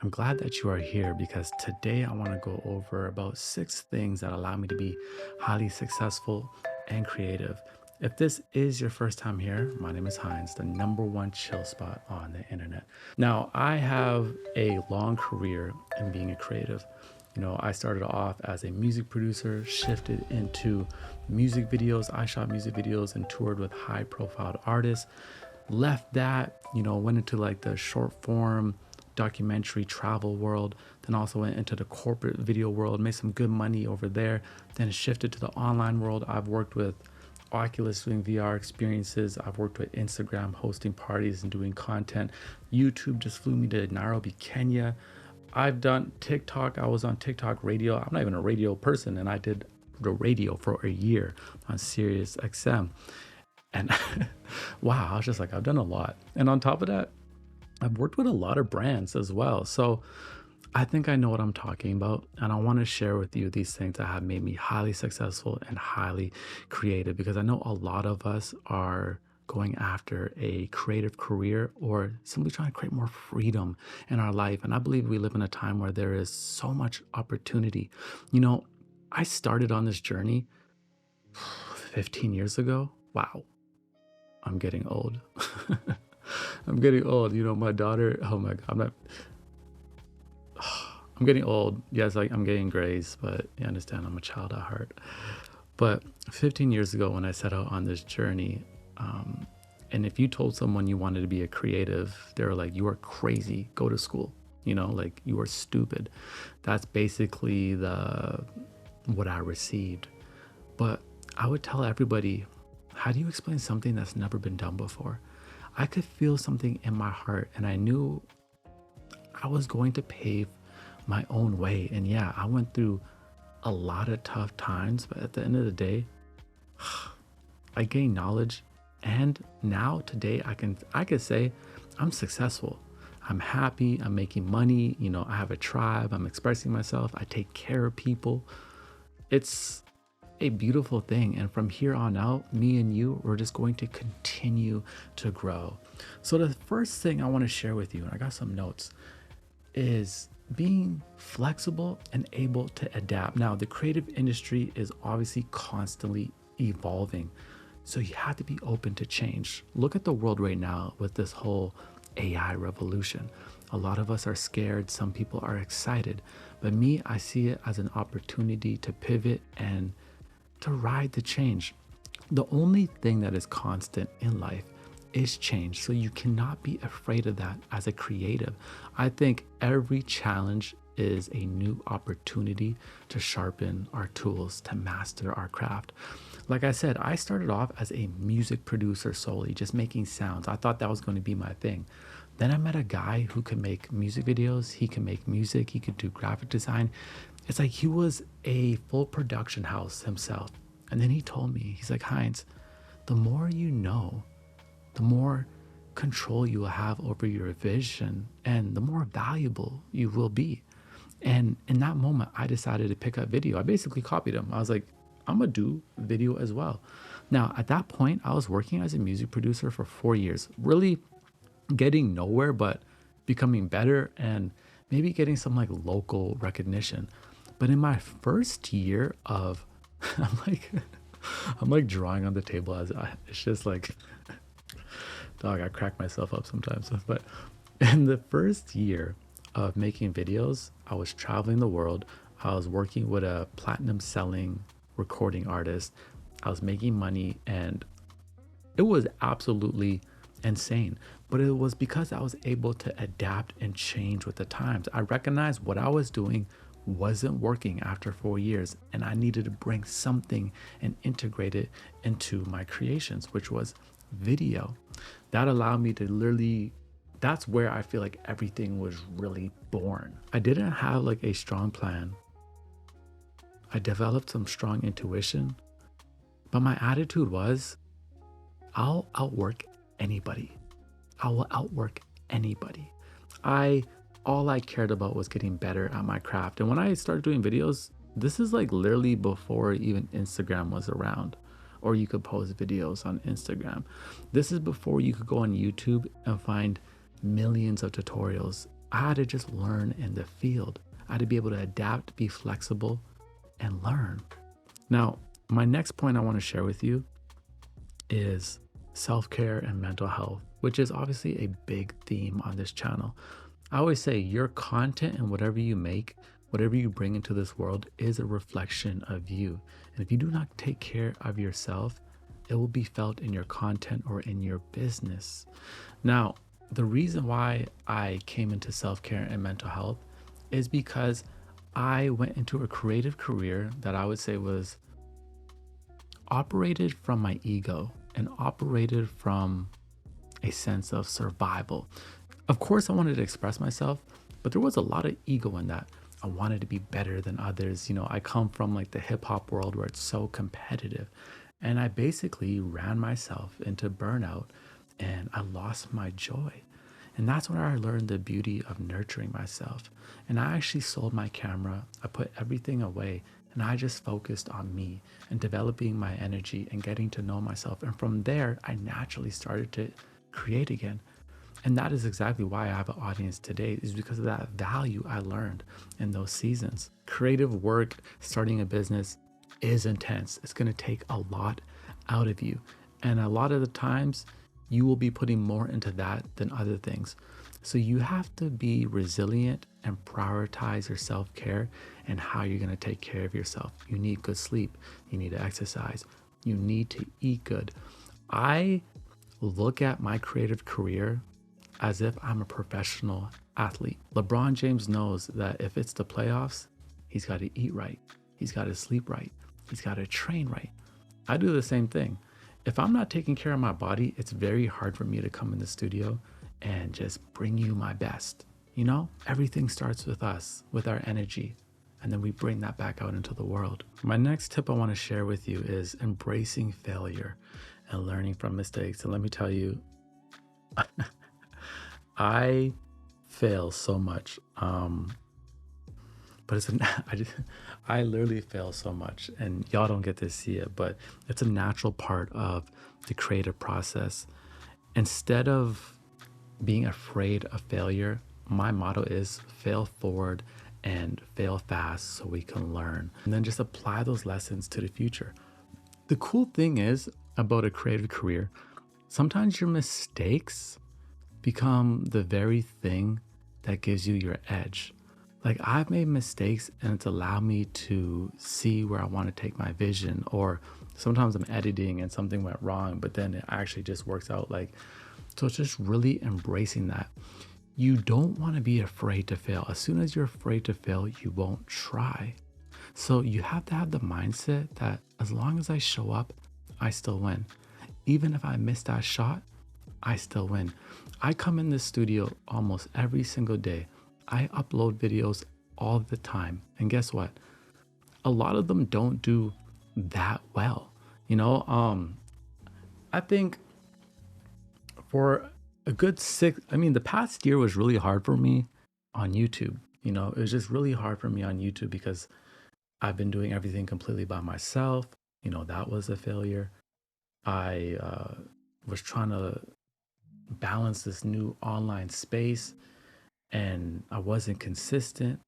I'm glad that you are here because today I want to go over about 6 things that allow me to be highly successful and creative. If this is your first time here, my name is HINDZ, the number one chill spot on the internet. Now, I have a long career in being a creative. I started off as a music producer, shifted into music videos. I shot music videos and toured with high profile artists. Left that, went into like the short form documentary travel world, then also went into the corporate video world, made some good money over there, then shifted to the online world. I've worked with Oculus doing VR experiences. I've worked with Instagram hosting parties and doing content. YouTube just flew me to Nairobi, Kenya. I've done TikTok. I was on TikTok radio. I'm not even a radio person, and I did the radio for a year on Sirius XM. And wow, I was just like, I've done a lot. And on top of that, I've worked with a lot of brands as well. So I think I know what I'm talking about. And I want to share with you these things that have made me highly successful and highly creative because I know a lot of us are going after a creative career or simply trying to create more freedom in our life. And I believe we live in a time where there is so much opportunity. I started on this journey 15 years ago. Wow, I'm getting old. I'm getting old. My daughter, oh my God, I'm getting old. Yes, like I'm getting grays, but you understand I'm a child at heart. But 15 years ago when I set out on this journey, and if you told someone you wanted to be a creative, they were like, you are crazy, go to school, like you are stupid. That's basically what I received. But I would tell everybody, how do you explain something that's never been done before? I could feel something in my heart and I knew I was going to pave my own way. And yeah, I went through a lot of tough times, but at the end of the day, I gained knowledge. And now today I could say I'm successful. I'm happy, I'm making money, I have a tribe, I'm expressing myself, I take care of people. It's a beautiful thing. And from here on out, me and you, we're just going to continue to grow. So the first thing I want to share with you, and I got some notes, is being flexible and able to adapt. Now, the creative industry is obviously constantly evolving. So you have to be open to change. Look at the world right now with this whole AI revolution. A lot of us are scared. Some people are excited. But me, I see it as an opportunity to pivot and to ride the change. The only thing that is constant in life is change. So you cannot be afraid of that as a creative. I think every challenge is a new opportunity to sharpen our tools, to master our craft. Like I said, I started off as a music producer solely, just making sounds. I thought that was going to be my thing. Then I met a guy who could make music videos. He could make music. He could do graphic design. It's like he was a full production house himself. And then he told me, he's like, HINDZ, the more you know, the more control you will have over your vision and the more valuable you will be. And in that moment, I decided to pick up video. I basically copied him. I was like, I'm gonna do video as well. Now, at that point, I was working as a music producer for 4 years, really getting nowhere, but becoming better and maybe getting some like local recognition. But in my first year of, I'm like, I'm like drawing on the table it's just like, dog, I crack myself up sometimes. But in the first year of making videos, I was traveling the world. I was working with a platinum selling recording artist. I was making money and it was absolutely insane. But it was because I was able to adapt and change with the times. I recognized what I was doing wasn't working after 4 years, and I needed to bring something and integrate it into my creations, which was video. That allowed me to literally, that's where I feel like everything was really born. I didn't have like a strong plan. I developed some strong intuition, but my attitude was, I'll outwork anybody. I will outwork anybody. All I cared about was getting better at my craft. And when I started doing videos, this is like literally before even Instagram was around, or you could post videos on Instagram. This is before you could go on YouTube and find millions of tutorials. I had to just learn in the field. I had to be able to adapt, be flexible, and learn. Now, my next point I want to share with you is self-care and mental health, which is obviously a big theme on this channel. I always say your content and whatever you make, whatever you bring into this world is a reflection of you. And if you do not take care of yourself, it will be felt in your content or in your business. Now, the reason why I came into self-care and mental health is because I went into a creative career that I would say was operated from my ego and operated from a sense of survival. Of course, I wanted to express myself, but there was a lot of ego in that. I wanted to be better than others. You know, I come from like the hip hop world where it's so competitive. And I basically ran myself into burnout and I lost my joy. And that's when I learned the beauty of nurturing myself. And I actually sold my camera. I put everything away and I just focused on me and developing my energy and getting to know myself. And from there, I naturally started to create again. And that is exactly why I have an audience today, is because of that value I learned in those seasons. Creative work, starting a business is intense. It's going to take a lot out of you. And a lot of the times you will be putting more into that than other things. So you have to be resilient and prioritize your self-care and how you're going to take care of yourself. You need good sleep. You need to exercise. You need to eat good. I look at my creative career as if I'm a professional athlete. LeBron James knows that if it's the playoffs, he's got to eat right. He's got to sleep right. He's got to train right. I do the same thing. If I'm not taking care of my body, it's very hard for me to come in the studio and just bring you my best. You know, everything starts with us, with our energy, and then we bring that back out into the world. My next tip I want to share with you is embracing failure and learning from mistakes. And let me tell you, I fail so much. But I literally fail so much, and y'all don't get to see it, but it's a natural part of the creative process. Instead of being afraid of failure, my motto is fail forward and fail fast so we can learn, and then just apply those lessons to the future. The cool thing is about a creative career, sometimes your mistakes become the very thing that gives you your edge. Like, I've made mistakes and it's allowed me to see where I want to take my vision, or sometimes I'm editing and something went wrong, but then it actually just works out. Like, so it's just really embracing that. You don't want to be afraid to fail. As soon as you're afraid to fail, you won't try. So you have to have the mindset that as long as I show up, I still win. Even if I miss that shot, I still win. I come in this studio almost every single day. I upload videos all the time. And guess what? A lot of them don't do that well. You know, I think for a good the past year was really hard for me on YouTube. You know, it was just really hard for me on YouTube because I've been doing everything completely by myself. You know, that was a failure. I was trying to balance this new online space and I wasn't consistent.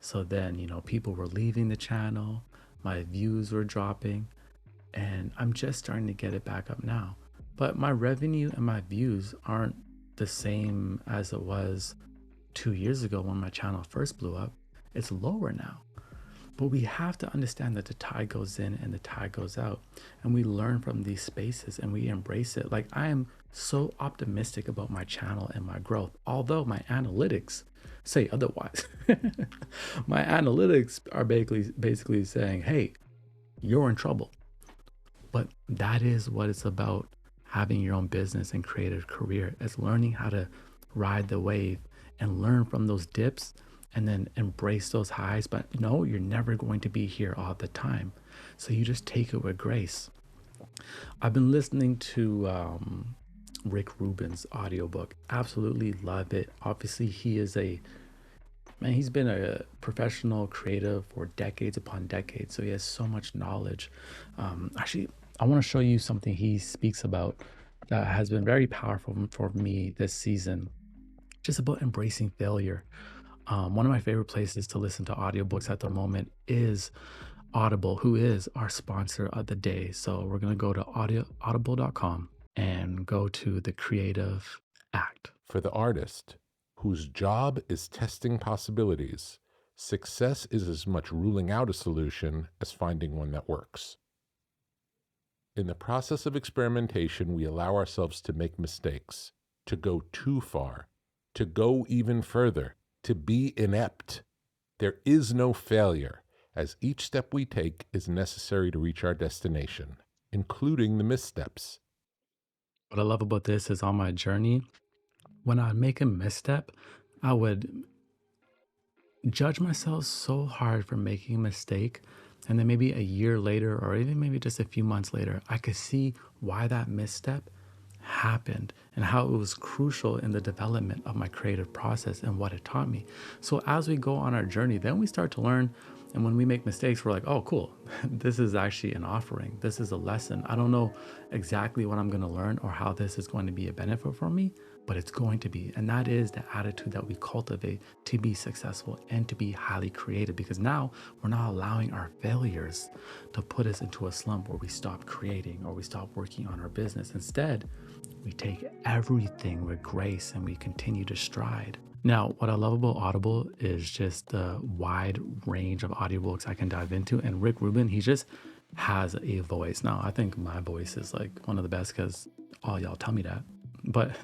So then, you know, people were leaving the channel, my views were dropping, and I'm just starting to get it back up now. But my revenue and my views aren't the same as it was 2 years ago when my channel first blew up. It's lower now. But we have to understand that the tide goes in and the tide goes out, and we learn from these spaces and we embrace it. Like, I am so optimistic about my channel and my growth, although my analytics say otherwise. My analytics are basically saying, hey, you're in trouble. But that is what it's about, having your own business and creative career. It's learning how to ride the wave and learn from those dips and then embrace those highs. But no, you're never going to be here all the time. So you just take it with grace. I've been listening to Rick Rubin's audiobook. Absolutely love it. Obviously, he's been a professional creative for decades upon decades. So he has so much knowledge. Actually, I want to show you something he speaks about that has been very powerful for me this season. just about embracing failure. One of my favorite places to listen to audiobooks at the moment is Audible, who is our sponsor of the day. So we're going to go to audible.com and go to the Creative Act. For the artist, whose job is testing possibilities, success is as much ruling out a solution as finding one that works. In the process of experimentation, we allow ourselves to make mistakes, to go too far, to go even further, to be inept. There is no failure, as each step we take is necessary to reach our destination, including the missteps. What I love about this is on my journey, when I make a misstep, I would judge myself so hard for making a mistake. And then maybe a year later, or even maybe just a few months later, I could see why that misstep happened and how it was crucial in the development of my creative process and what it taught me. So as we go on our journey, then we start to learn. And when we make mistakes, we're like, oh, cool. This is actually an offering. This is a lesson. I don't know exactly what I'm going to learn or how this is going to be a benefit for me, but it's going to be. And that is the attitude that we cultivate to be successful and to be highly creative, because now we're not allowing our failures to put us into a slump where we stop creating or we stop working on our business. Instead, we take everything with grace and we continue to stride. Now, what I love about Audible is just the wide range of audiobooks I can dive into. And Rick Rubin, he just has a voice. Now, I think my voice is like one of the best because all y'all tell me that. But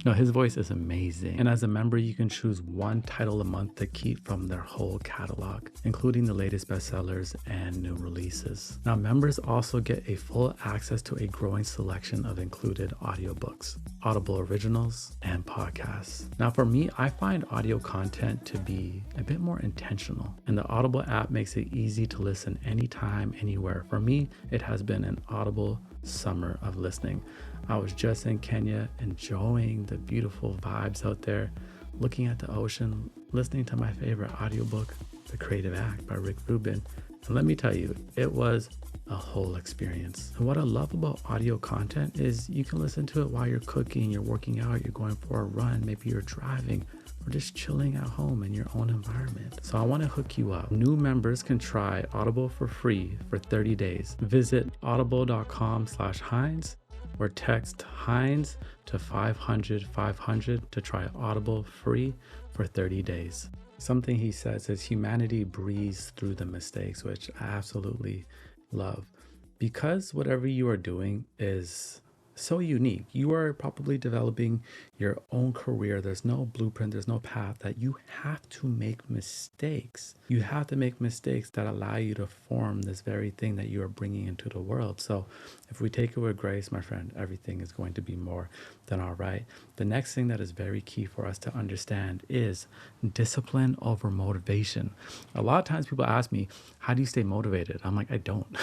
no, his voice is amazing. And as a member, you can choose one title a month to keep from their whole catalog, including the latest bestsellers and new releases. Now, members also get a full access to a growing selection of included audiobooks, Audible originals, and podcasts. Now, for me, I find audio content to be a bit more intentional, and the Audible app makes it easy to listen anytime, anywhere. For me, it has been an Audible summer of listening. I was just in Kenya, enjoying the beautiful vibes out there, looking at the ocean, listening to my favorite audiobook, The Creative Act by Rick Rubin. And let me tell you, it was a whole experience. And what I love about audio content is you can listen to it while you're cooking, you're working out, you're going for a run, maybe you're driving, or just chilling at home in your own environment. So I want to hook you up. New members can try Audible for free for 30 days. Visit audible.com/HINDZ or text HINDZ to 500 to try Audible free for 30 days. Something he says is humanity breathes through the mistakes, which I absolutely love. Because whatever you are doing is so unique. You are probably developing your own career. There's no blueprint, there's no path, that you have to make mistakes. You have to make mistakes that allow you to form this very thing that you are bringing into the world. So if we take it with grace, my friend, everything is going to be more than all right. The next thing that is very key for us to understand is discipline over motivation. A lot of times people ask me, how do you stay motivated? I'm like, I don't.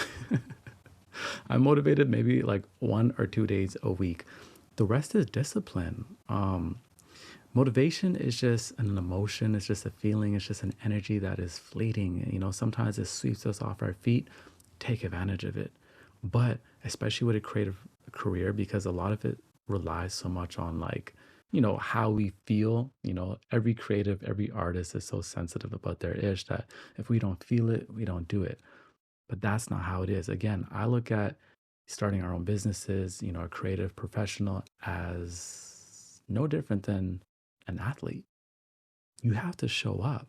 I'm motivated maybe like 1 or 2 days a week. The rest is discipline. Motivation is just an emotion. It's just a feeling. It's just an energy that is fleeting. You know, sometimes it sweeps us off our feet. Take advantage of it. But especially with a creative career, because a lot of it relies so much on like, you know, how we feel. You know, every creative, every artist is so sensitive about their ish that if we don't feel it, we don't do it. But that's not how it is. Again, I look at starting our own businesses, you know, a creative professional as no different than an athlete. You have to show up.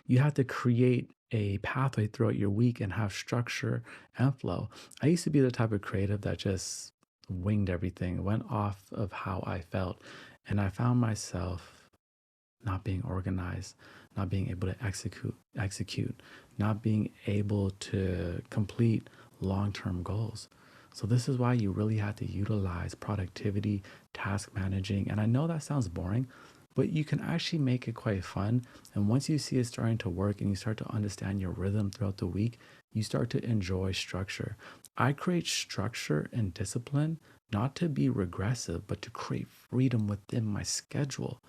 You have to create a pathway throughout your week and have structure and flow. I used to be the type of creative that just winged everything, went off of how I felt. And I found myself not being organized, not being able to execute, not being able to complete long-term goals. So this is why you really have to utilize productivity, task managing. And I know that sounds boring, but you can actually make it quite fun. And once you see it starting to work and you start to understand your rhythm throughout the week, you start to enjoy structure. I create structure and discipline not to be regressive, but to create freedom within my schedule.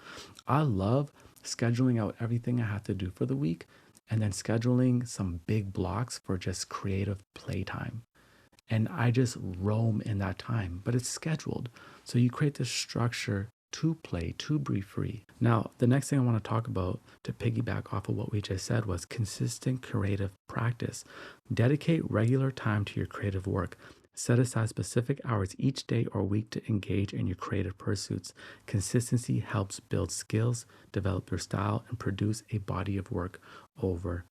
I love scheduling out everything I have to do for the week and then scheduling some big blocks for just creative playtime. And I just roam in that time, but it's scheduled. So you create this structure to play, to be free. Now, the next thing I want to talk about to piggyback off of what we just said was consistent creative practice. Dedicate regular time to your creative work. Set aside specific hours each day or week to engage in your creative pursuits. Consistency helps build skills, develop your style, and produce a body of work over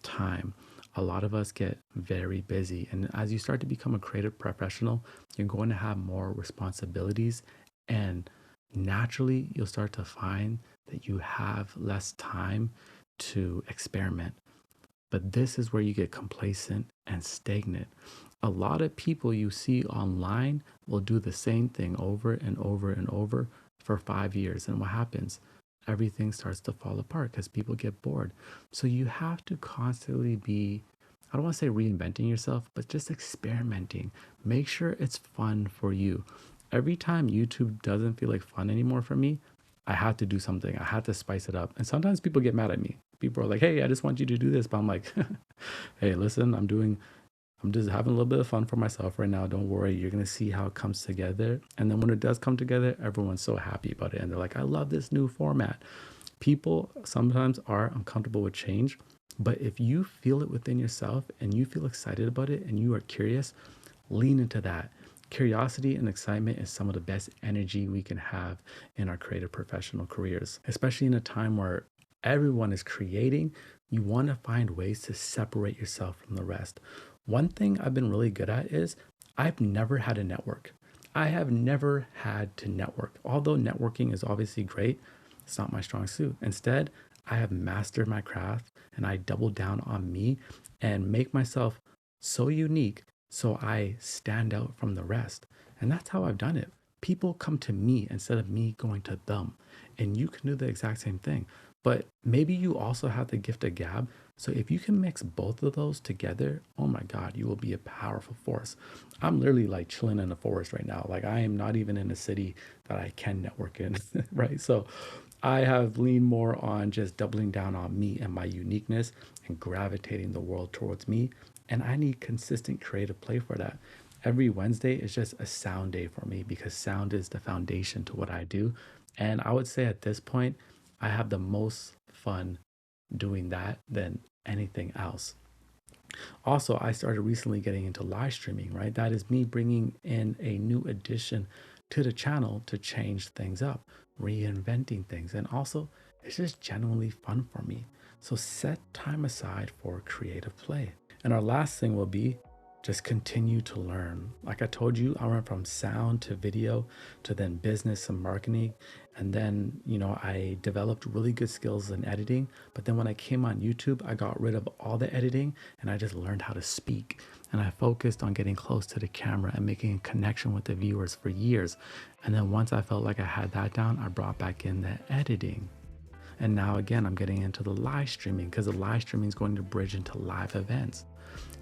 time. A lot of us get very busy, and as you start to become a creative professional, you're going to have more responsibilities, and naturally you'll start to find that you have less time to experiment. But this is where you get complacent and stagnant. A lot of people you see online will do the same thing over and over and over for 5 years. And what happens? Everything starts to fall apart because people get bored. So you have to constantly be, I don't want to say reinventing yourself, but just experimenting. Make sure it's fun for you. Every time YouTube doesn't feel like fun anymore for me, I have to do something. I have to spice it up. And sometimes people get mad at me. People are like, hey, I just want you to do this. But I'm like, hey, listen, I'm just having a little bit of fun for myself right now. Don't worry. You're going to see how it comes together. And then when it does come together, everyone's so happy about it. And they're like, I love this new format. People sometimes are uncomfortable with change. But if you feel it within yourself and you feel excited about it and you are curious, lean into that. Curiosity and excitement is some of the best energy we can have in our creative professional careers, especially in a time where everyone is creating. You want to find ways to separate yourself from the rest. One thing I've been really good at is I've never had a network. I have never had to network. Although networking is obviously great, it's not my strong suit. Instead, I have mastered my craft and I double down on me and make myself so unique so I stand out from the rest. And that's how I've done it. People come to me instead of me going to them. And you can do the exact same thing. But maybe you also have the gift of gab. So if you can mix both of those together, oh my God, you will be a powerful force. I'm literally like chilling in the forest right now. Like I am not even in a city that I can network in, right? So I have leaned more on just doubling down on me and my uniqueness and gravitating the world towards me. And I need consistent creative play for that. Every Wednesday is just a sound day for me because sound is the foundation to what I do. And I would say at this point, I have the most fun doing that than anything else. Also, I started recently getting into live streaming, right? That is me bringing in a new addition to the channel to change things up, reinventing things. And also, it's just genuinely fun for me. So set time aside for creative play. And our last thing will be just continue to learn. Like I told you, I went from sound to video to then business and marketing. And then, I developed really good skills in editing. But then when I came on YouTube, I got rid of all the editing and I just learned how to speak. And I focused on getting close to the camera and making a connection with the viewers for years. And then once I felt like I had that down, I brought back in the editing. And now again, I'm getting into the live streaming because the live streaming is going to bridge into live events.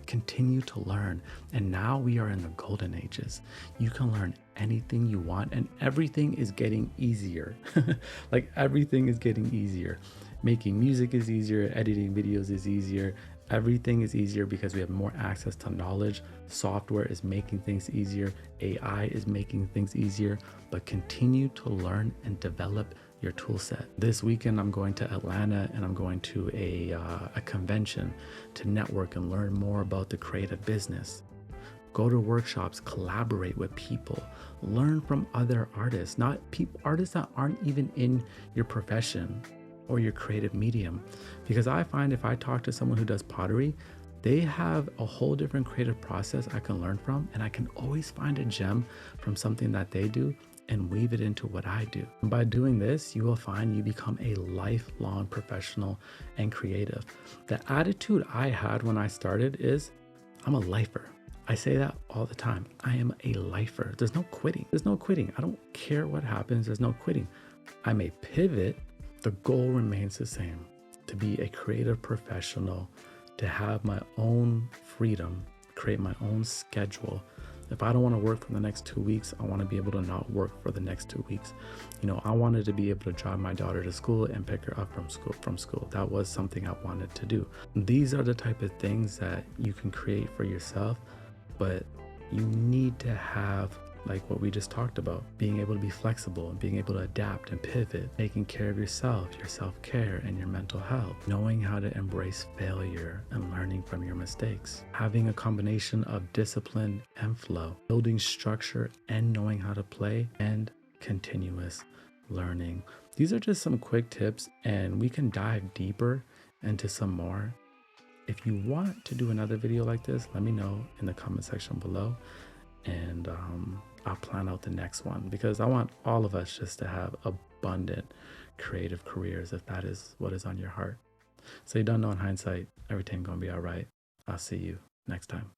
Continue to learn. And now we are in the golden ages. You can learn anything you want and everything is getting easier. Like everything is getting easier. Making music is easier, editing videos is easier. Everything is easier because we have more access to knowledge. Software is making things easier. AI is making things easier. But continue to learn and develop your tool set. This weekend, I'm going to Atlanta and I'm going to a convention to network and learn more about the creative business. Go to workshops, collaborate with people, learn from other artists, not artists that aren't even in your profession or your creative medium. Because I find if I talk to someone who does pottery, they have a whole different creative process I can learn from, and I can always find a gem from something that they do and weave it into what I do. And by doing this, you will find you become a lifelong professional and creative. The attitude I had when I started is, I'm a lifer. I say that all the time. I am a lifer. There's no quitting. There's no quitting. I don't care what happens. There's no quitting. I may pivot. The goal remains the same, to be a creative professional, to have my own freedom, create my own schedule. If I don't want to work for the next 2 weeks, I want to be able to not work for the next 2 weeks. I wanted to be able to drive my daughter to school and pick her up from school. That was something I wanted to do. These are the type of things that you can create for yourself, but you need to have like what we just talked about, being able to be flexible and being able to adapt and pivot, taking care of yourself, your self-care, and your mental health, knowing how to embrace failure and learning from your mistakes, having a combination of discipline and flow, building structure and knowing how to play, and continuous learning. These are just some quick tips, and we can dive deeper into some more. If you want to do another video like this, let me know in the comment section below, and I'll plan out the next one, because I want all of us just to have abundant creative careers, if that is what is on your heart. So you don't know, in hindsight, everything gonna be all right. I'll see you next time.